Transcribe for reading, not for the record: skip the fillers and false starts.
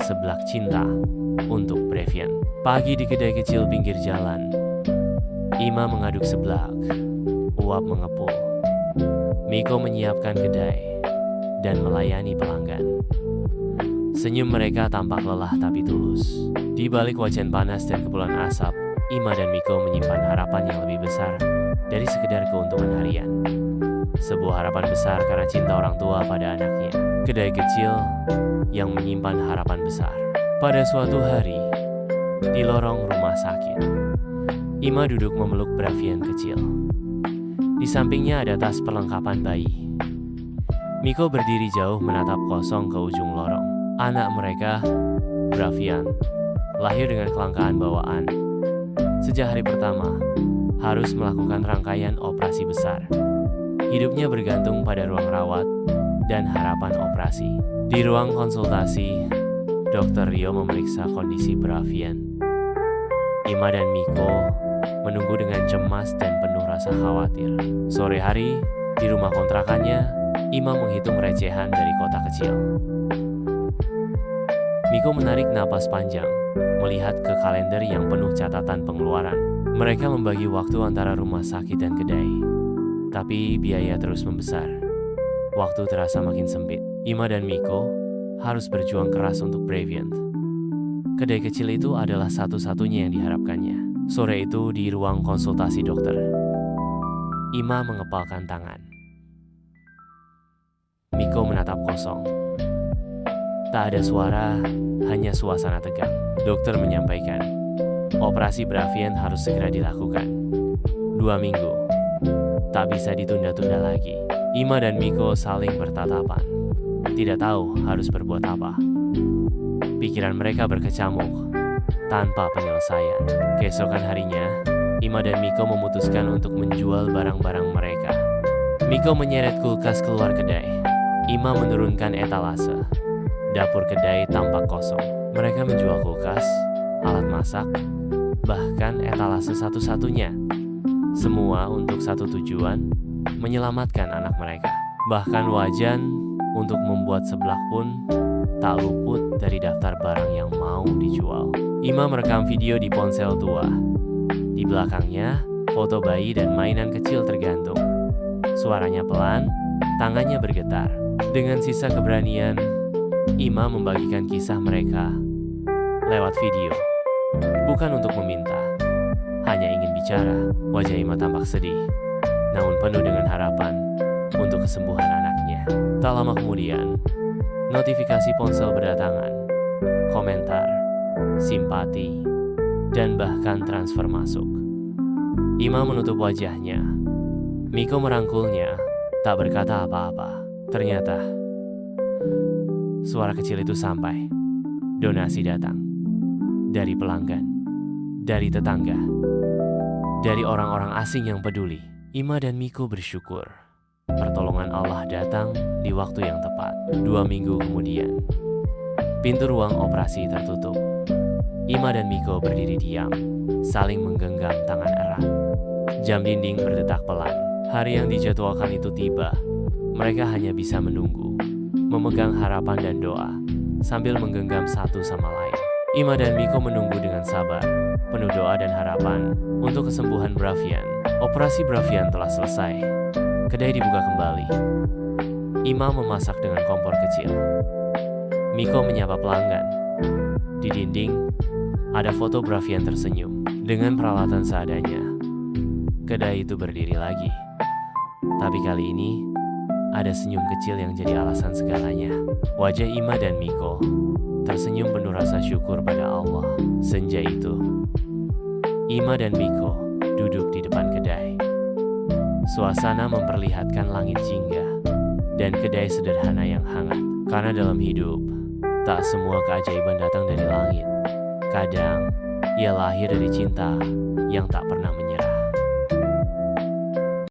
seblak cinta untuk Bravian. Pagi di kedai kecil pinggir jalan, Ima mengaduk seblak, Uap mengepul. Miko menyiapkan kedai dan melayani pelanggan. Senyum mereka tampak lelah tapi tulus. Di balik wajan panas dan kepulan asap, Ima dan Miko menyimpan harapan yang lebih besar dari sekedar keuntungan harian. Sebuah harapan besar karena cinta orang tua pada anaknya. Kedai kecil yang menyimpan harapan besar. Pada suatu hari, di lorong rumah sakit, Ima duduk memeluk Bravian kecil. Di sampingnya ada tas perlengkapan bayi. Miko berdiri jauh menatap kosong ke ujung lorong. Anak mereka, Bravian, lahir dengan kelangkaan bawaan. Sejak hari pertama, harus melakukan rangkaian operasi besar. Hidupnya bergantung pada ruang rawat dan harapan operasi. Di ruang konsultasi, Dr. Rio memeriksa kondisi Bravian. Ima dan Miko menunggu dengan cemas dan penuh rasa khawatir. Sore hari, di rumah kontrakannya, Ima menghitung recehan dari kota kecil. Miko menarik napas panjang, melihat ke kalender yang penuh catatan pengeluaran. Mereka membagi waktu antara rumah sakit dan kedai. Tapi biaya terus membesar. Waktu terasa makin sempit. Ima dan Miko harus berjuang keras untuk Bravian. Kedai kecil itu adalah satu-satunya yang diharapkannya. Sore itu di ruang konsultasi dokter, Ima mengepalkan tangan. Miko menatap kosong. Tak ada suara, hanya suasana tegang. Dokter menyampaikan, operasi Bravian harus segera dilakukan. 2 minggu. Tak bisa ditunda-tunda lagi. Ima dan Miko saling bertatapan. Tidak tahu harus berbuat apa. Pikiran mereka berkecamuk tanpa penyelesaian. Keesokan harinya, Ima dan Miko memutuskan untuk menjual barang-barang mereka. Miko menyeret kulkas keluar kedai. Ima menurunkan etalase. Dapur kedai tampak kosong. Mereka menjual kulkas, alat masak, bahkan etalase satu-satunya. Semua untuk satu tujuan, menyelamatkan anak mereka. Bahkan wajan untuk membuat seblak pun tak luput dari daftar barang yang mau dijual. Ima merekam video di ponsel tua. Di belakangnya, foto bayi dan mainan kecil tergantung. Suaranya pelan, tangannya bergetar. Dengan sisa keberanian, Ima membagikan kisah mereka lewat video. Bukan untuk meminta, hanya ingin bicara. Wajah Ima tampak sedih, namun penuh dengan harapan untuk kesembuhan anaknya. Tak lama kemudian, notifikasi ponsel berdatangan, komentar, simpati, dan bahkan transfer masuk. Ima menutup wajahnya. Miko merangkulnya, tak berkata apa-apa. Ternyata, suara kecil itu sampai. Donasi datang. Dari pelanggan, dari tetangga, dari orang-orang asing yang peduli. Ima dan Miko bersyukur. Pertolongan Allah datang di waktu yang tepat. 2 minggu kemudian, pintu ruang operasi tertutup. Ima dan Miko berdiri diam, saling menggenggam tangan erat. Jam dinding berdetak pelan. Hari yang dijadwalkan itu tiba. Mereka hanya bisa menunggu, memegang harapan dan doa, sambil menggenggam satu sama lain. Ima dan Miko menunggu dengan sabar, penuh doa dan harapan untuk kesembuhan Bravian. Operasi Bravian telah selesai. Kedai dibuka kembali. Ima memasak dengan kompor kecil. Miko menyapa pelanggan. Di dinding, ada foto Bravian tersenyum. Dengan peralatan seadanya, kedai itu berdiri lagi. Tapi kali ini, ada senyum kecil yang jadi alasan segalanya. Wajah Ima dan Miko tersenyum penuh rasa syukur pada Allah. Senja itu, Ima dan Miko duduk di depan kedai. Suasana memperlihatkan langit jingga dan kedai sederhana yang hangat. Karena dalam hidup, tak semua keajaiban datang dari langit. Kadang, ia lahir dari cinta yang tak pernah menyerah.